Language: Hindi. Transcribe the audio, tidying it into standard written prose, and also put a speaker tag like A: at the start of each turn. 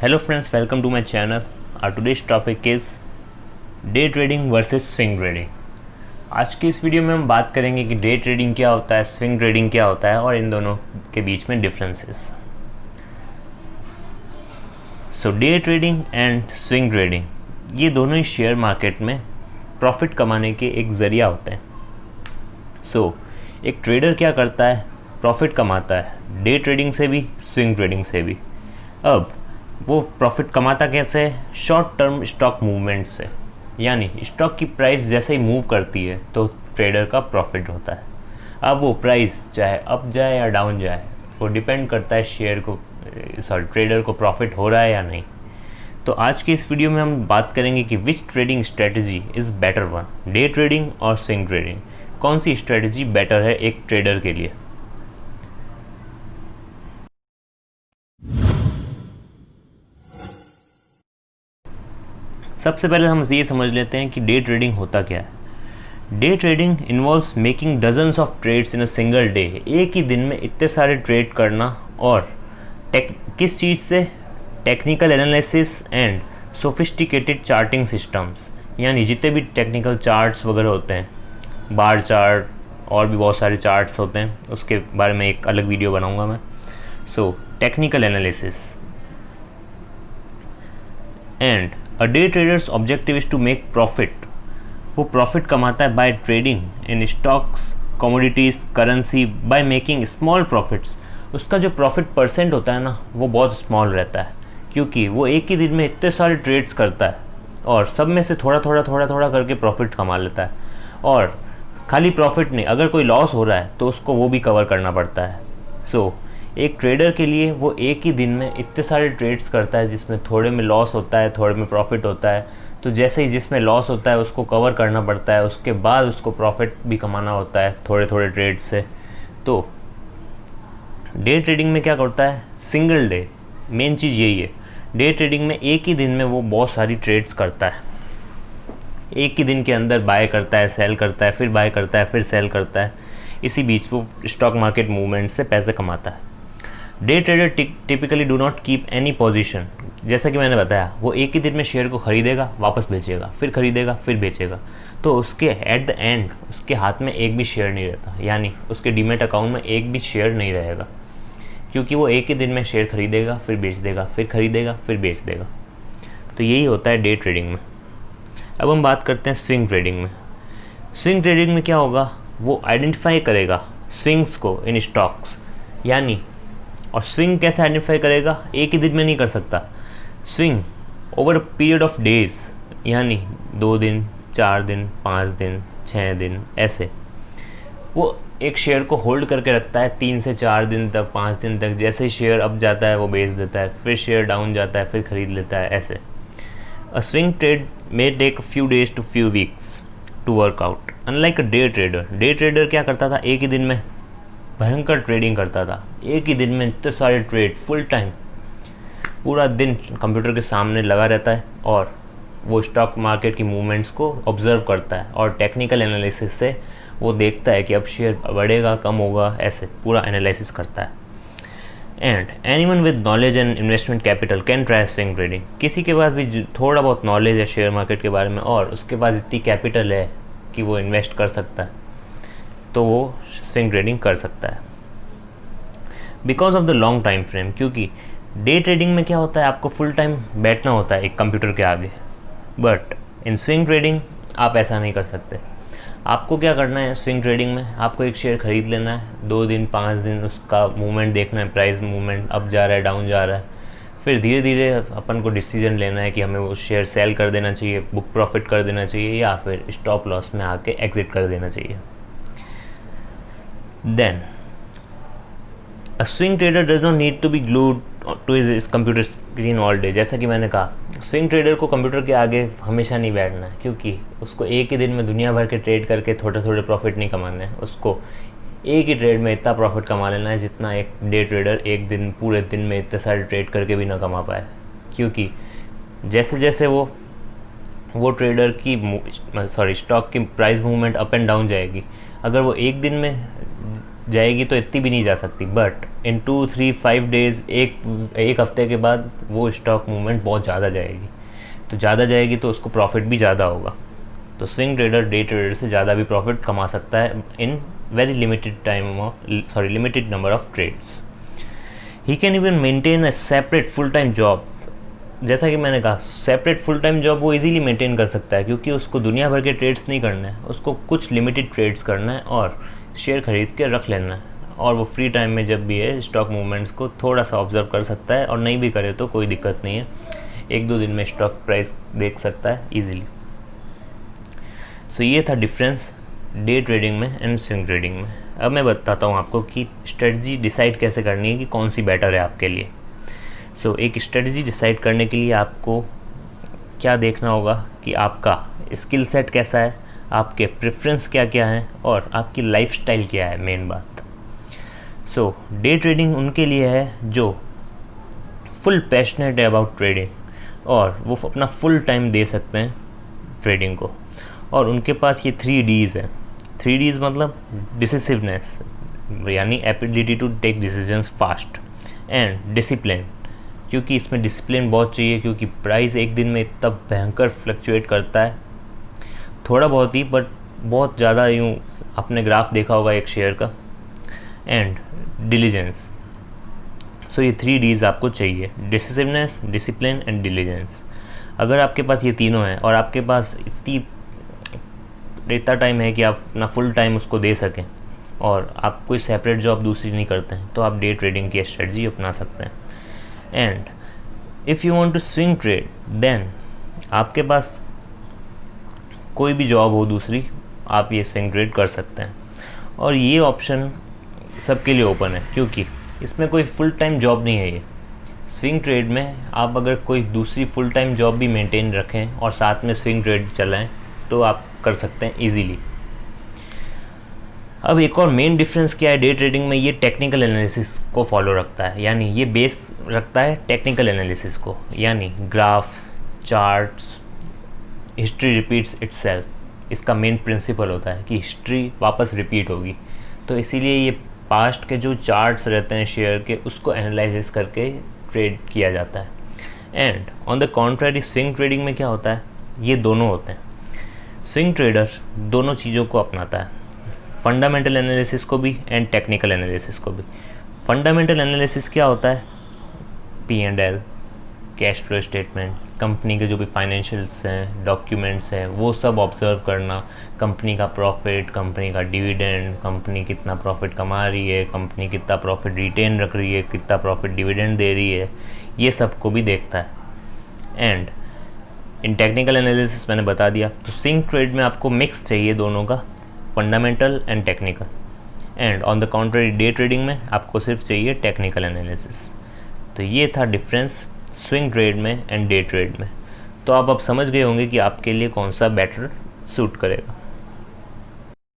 A: Hello friends, welcome to my channel. Our today's topic is day trading versus swing trading. आज की इस वीडियो में हम बात करेंगे कि डे ट्रेडिंग क्या होता है, स्विंग ट्रेडिंग क्या होता है और इन दोनों के बीच में differences. So day trading and swing trading ये दोनों ही शेयर मार्केट में प्रॉफिट कमाने के एक ज़रिया होते हैं। सो एक ट्रेडर क्या करता है, प्रॉफिट कमाता है डे ट्रेडिंग से भी, स्विंग ट्रेडिंग से भी। अब वो प्रॉफिट कमाता कैसे है? शॉर्ट टर्म स्टॉक मूवमेंट से, यानी स्टॉक की प्राइस जैसे ही मूव करती है तो ट्रेडर का प्रॉफिट होता है। अब वो प्राइस चाहे अप जाए या डाउन जाए, वो डिपेंड करता है ट्रेडर को प्रॉफिट हो रहा है या नहीं। तो आज की इस वीडियो में हम बात करेंगे कि which trading strategy is better one, day trading और स्विंग ट्रेडिंग। कौन सी स्ट्रेटजी बेटर है एक ट्रेडर के लिए। सबसे पहले हम ये समझ लेते हैं कि डे ट्रेडिंग होता क्या है। Day trading involves making dozens of trades in a single day. एक ही दिन में इतने सारे ट्रेड करना, और किस चीज़ से? Technical analysis and sophisticated charting systems, यानी जितने भी टेक्निकल चार्ट्स वगैरह होते हैं, बार चार्ट और भी बहुत सारे चार्ट्स होते हैं, उसके बारे में एक अलग वीडियो बनाऊंगा मैं। So technical analysis and a day trader's objective is to make profit. वो प्रॉफिट कमाता है by trading in stocks, commodities, currency, by making small profits. उसका जो प्रॉफिट परसेंट होता है ना, वो बहुत स्मॉल रहता है, क्योंकि वो एक ही दिन में इतने सारे ट्रेड्स करता है और सब में से थोड़ा थोड़ा करके प्रॉफिट कमा लेता है। और खाली प्रॉफिट नहीं, अगर कोई लॉस हो रहा है तो उसको वो भी कवर करना पड़ता है। सो एक ट्रेडर के लिए वो एक ही दिन में इतने सारे ट्रेड्स करता है जिसमें थोड़े में लॉस होता है, थोड़े में प्रॉफिट होता है। तो जैसे ही जिसमें लॉस होता है उसको कवर करना पड़ता है, उसके बाद उसको प्रॉफिट भी कमाना होता है थोड़े थोड़े ट्रेड से। तो डे ट्रेडिंग में क्या करता है? सिंगल डे, मेन चीज़ यही है। डे ट्रेडिंग में एक ही दिन में वो बहुत सारी ट्रेड्स करता है। एक ही दिन के अंदर बाय करता है, सेल करता है, फिर बाय करता है, फिर सेल करता है। इसी बीच वो स्टॉक मार्केट मूवमेंट से पैसे कमाता है। Day trader typically do not keep any position. जैसा कि मैंने बताया, वो एक ही दिन में शेयर को खरीदेगा, वापस बेचेगा, फिर खरीदेगा, फिर बेचेगा। तो उसके एट द एंड उसके हाथ में एक भी शेयर नहीं रहता, यानी उसके डीमेट अकाउंट में एक भी शेयर नहीं रहेगा, क्योंकि वो एक ही दिन में शेयर खरीदेगा, फिर बेच देगा, फिर खरीदेगा, फिर बेच देगा। तो यही होता है डे ट्रेडिंग में। अब हम बात करते हैं स्विंग ट्रेडिंग में। स्विंग ट्रेडिंग में क्या होगा? वो आइडेंटिफाई करेगा स्विंग्स को इन स्टॉक्स, यानी और स्विंग कैसे आइडेंटिफाई करेगा? एक ही दिन में नहीं कर सकता। Swing over a period of days, यानी 2 दिन, 4 दिन, 5 दिन, 6 दिन, ऐसे वो एक शेयर को होल्ड करके रखता है 3 से 4 दिन तक, 5 दिन तक। जैसे ही शेयर अप जाता है वो बेच देता है, फिर शेयर डाउन जाता है, फिर खरीद लेता है, ऐसे। A swing trade may take few days to few weeks to work out, unlike a day trader. Day trader क्या करता था? एक ही दिन में भयंकर ट्रेडिंग करता था। एक ही दिन में इतने सारे ट्रेड, फुल टाइम पूरा दिन कंप्यूटर के सामने लगा रहता है और वो स्टॉक मार्केट की मूवमेंट्स को ऑब्जर्व करता है और टेक्निकल एनालिसिस से वो देखता है कि अब शेयर बढ़ेगा, कम होगा, ऐसे पूरा एनालिसिस करता है। And anyone with knowledge and investment capital can try swing trading. किसी के पास भी थोड़ा बहुत नॉलेज है शेयर मार्केट के बारे में और उसके पास इतनी कैपिटल है कि वो इन्वेस्ट कर सकता है, तो वो स्विंग ट्रेडिंग कर सकता है। Because of the long time frame, क्योंकि डे ट्रेडिंग में क्या होता है? आपको फुल टाइम बैठना होता है एक कंप्यूटर के आगे, बट इन स्विंग ट्रेडिंग आप ऐसा नहीं कर सकते। आपको क्या करना है स्विंग ट्रेडिंग में? आपको एक शेयर खरीद लेना है, 2 दिन, 5 दिन उसका मूवमेंट देखना है, प्राइस मूवमेंट अप जा रहा है, डाउन जा रहा है। फिर धीरे धीरे अपन को डिसीजन लेना है कि हमें वो शेयर सेल कर देना चाहिए, बुक प्रॉफिट कर देना चाहिए, या फिर स्टॉप लॉस में आके एग्जिट कर देना चाहिए। Then, a swing trader does not need to be glued to his computer screen all day। जैसा कि मैंने कहा, स्विंग ट्रेडर को कंप्यूटर के आगे हमेशा नहीं बैठना है, क्योंकि उसको एक ही दिन में दुनिया भर के ट्रेड करके थोड़े थोड़े प्रॉफिट नहीं कमाने हैं। उसको एक ही ट्रेड में इतना प्रॉफिट कमा लेना है जितना एक डे ट्रेडर एक दिन, पूरे दिन में इतने सारे ट्रेड करके भी ना कमा पाए। क्योंकि जैसे जैसे वो ट्रेडर की स्टॉक की price movement up and down जाएगी, अगर वो एक दिन में जाएगी तो इतनी भी नहीं जा सकती, बट इन 2-3-5 डेज़, एक हफ्ते के बाद वो स्टॉक मूवमेंट बहुत ज़्यादा जाएगी। तो ज़्यादा जाएगी तो उसको प्रॉफिट भी ज़्यादा होगा। तो स्विंग ट्रेडर डे ट्रेडर से ज़्यादा भी प्रॉफिट कमा सकता है in very limited number of trades. He can even maintain a separate full time job. जैसा कि मैंने कहा, सेपरेट फुल टाइम जॉब वो इजीली मेंटेन कर सकता है, क्योंकि उसको दुनिया भर के ट्रेड्स नहीं करना है, उसको कुछ लिमिटेड ट्रेड्स करना है और शेयर खरीद के रख लेना है, और वो फ्री टाइम में जब भी है स्टॉक मूवमेंट्स को थोड़ा सा ऑब्जर्व कर सकता है, और नहीं भी करे तो कोई दिक्कत नहीं है, 1-2 दिन में स्टॉक प्राइस देख सकता है ईजिली। सो ये था डिफरेंस डे ट्रेडिंग में एंड स्विंग ट्रेडिंग में। अब मैं बताता हूँ आपको कि स्ट्रेटजी डिसाइड कैसे करनी है कि कौन सी बेटर है आपके लिए। एक स्ट्रेटजी डिसाइड करने के लिए आपको क्या देखना होगा कि आपका स्किल सेट कैसा है, आपके प्रेफरेंस क्या क्या हैं, और आपकी लाइफस्टाइल क्या है, मेन बात। डे ट्रेडिंग उनके लिए है जो फुल पैशनेट है अबाउट ट्रेडिंग, और वो अपना फुल टाइम दे सकते हैं ट्रेडिंग को, और उनके पास ये 3 Ds हैं। 3 Ds मतलब डिसिसिवनेस, यानी ability to take decisions fast, and discipline, क्योंकि इसमें डिसिप्लिन बहुत चाहिए, क्योंकि प्राइस एक दिन में इतना भयंकर फ्लक्चुएट करता है, थोड़ा बहुत ही, बट बहुत ज़्यादा। यूँ आपने ग्राफ देखा होगा एक शेयर का। And diligence. ये 3 Ds आपको चाहिए, डिसिसिवनेस, डिसिप्लिन एंड डिलीजेंस। अगर आपके पास ये तीनों हैं और आपके पास इतना टाइम है कि आप अपना फुल टाइम उसको दे सकें, और आप कोई सेपरेट जॉब दूसरी नहीं करते हैं, तो आप डे ट्रेडिंग की स्ट्रेटजी अपना सकते हैं। And if you want to swing trade, then आपके पास कोई भी जॉब हो दूसरी, आप ये स्विंग ट्रेड कर सकते हैं, और ये ऑप्शन सबके लिए ओपन है, क्योंकि इसमें कोई फुल टाइम जॉब नहीं है। ये स्विंग ट्रेड में आप अगर कोई दूसरी फुल टाइम जॉब भी मेंटेन रखें और साथ में स्विंग ट्रेड चलाएं, तो आप कर सकते हैं इजीली। अब एक और मेन डिफरेंस क्या है डे ट्रेडिंग में, ये टेक्निकल एनालिसिस को फॉलो रखता है, यानी ये बेस रखता है टेक्निकल एनालिसिस को, यानी graphs, charts, history repeats itself. इसका मेन प्रिंसिपल होता है कि हिस्ट्री वापस रिपीट होगी, तो इसीलिए ये पास्ट के जो चार्ट्स रहते हैं शेयर के, उसको एनालिसिस करके ट्रेड किया जाता है। And on the contrary swing trading में क्या होता है, ये दोनों होते हैं। स्विंग ट्रेडर दोनों चीज़ों को अपनाता है, फंडामेंटल एनालिसिस को भी एंड टेक्निकल एनालिसिस को भी। फंडामेंटल एनालिसिस क्या होता है, P&L, cash flow statement, company के जो भी फाइनेंशियल्स हैं, डॉक्यूमेंट्स हैं, वो सब ऑब्जर्व करना, कंपनी का प्रॉफिट, कंपनी का डिविडेंड, कंपनी कितना प्रॉफिट कमा रही है, कंपनी कितना प्रॉफिट रिटेन रख रही है, कितना प्रॉफिट डिविडेंड दे रही है, ये सब को भी देखता है। एंड इन टेक्निकल एनालिसिस मैंने बता दिया। तो स्विंग ट्रेड में आपको मिक्स चाहिए दोनों का, fundamental and technical. And on the contrary day trading में आपको सिर्फ चाहिए टेक्निकल एनालिसिस। तो ये था डिफरेंस स्विंग ट्रेड में एंड डे ट्रेड में। तो आप अब समझ गए होंगे कि आपके लिए कौन सा बेटर सूट करेगा।